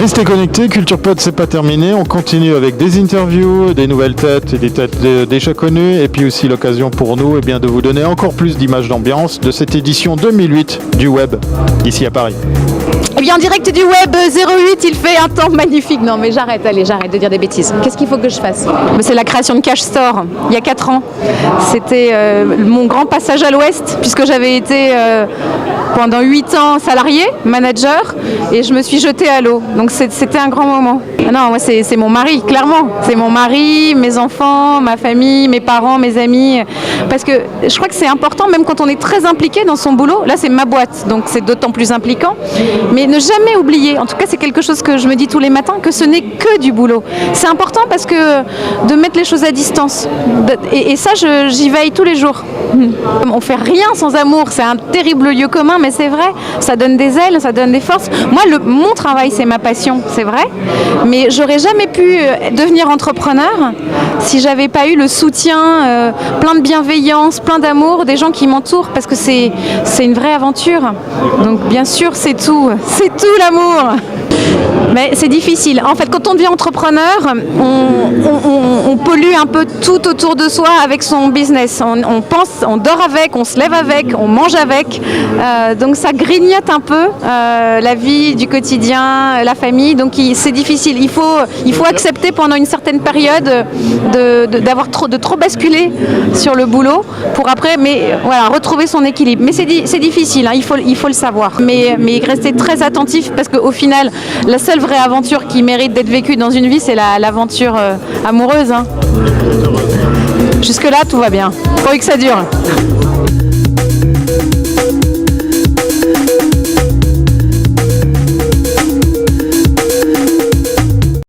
Restez connectés, Culture Pod c'est pas terminé, on continue avec des interviews, des nouvelles têtes et des têtes déjà connues et puis aussi l'occasion pour nous de vous donner encore plus d'images d'ambiance de cette édition 2008 du web ici à Paris. Eh bien en direct du web 08, il fait un temps magnifique. Non mais j'arrête de dire des bêtises. Qu'est-ce qu'il faut que je fasse? C'est la création de Cash Store il y a 4 ans. C'était mon grand passage à l'ouest puisque j'avais été pendant 8 ans salarié, manager, et je me suis jetée à l'eau. Donc c'était un grand moment. Non, moi c'est mon mari, clairement. C'est mon mari, mes enfants, ma famille, mes parents, mes amis. Parce que je crois que c'est important, même quand on est très impliqué dans son boulot. Là, c'est ma boîte, donc c'est d'autant plus impliquant. Mais ne jamais oublier, en tout cas c'est quelque chose que je me dis tous les matins, que ce n'est que du boulot. C'est important parce que de mettre les choses à distance. Et ça, j'y veille tous les jours. On fait rien sans amour, c'est un terrible lieu commun, mais c'est vrai, ça donne des ailes, ça donne des forces. Moi, mon travail, c'est ma passion, c'est vrai, mais j'aurais jamais pu devenir entrepreneur si j'avais pas eu le soutien, plein de bienveillance, plein d'amour des gens qui m'entourent, parce que c'est une vraie aventure. Donc bien sûr, c'est tout l'amour. Mais c'est difficile. En fait, quand on devient entrepreneur, on pollue un peu tout autour de soi avec son business. On pense, on dort avec, on se lève avec, on mange avec. Donc ça grignote un peu la vie du quotidien, la famille. Donc c'est difficile. Il faut accepter pendant une certaine période de trop basculer sur le boulot pour après, mais voilà, retrouver son équilibre. Mais c'est difficile. Hein, il faut le savoir. Mais rester très attentif parce qu'au final, la seule vraie aventure qui mérite d'être vécue dans une vie, c'est l'aventure amoureuse. Hein. Jusque-là, tout va bien. Pourvu que ça dure.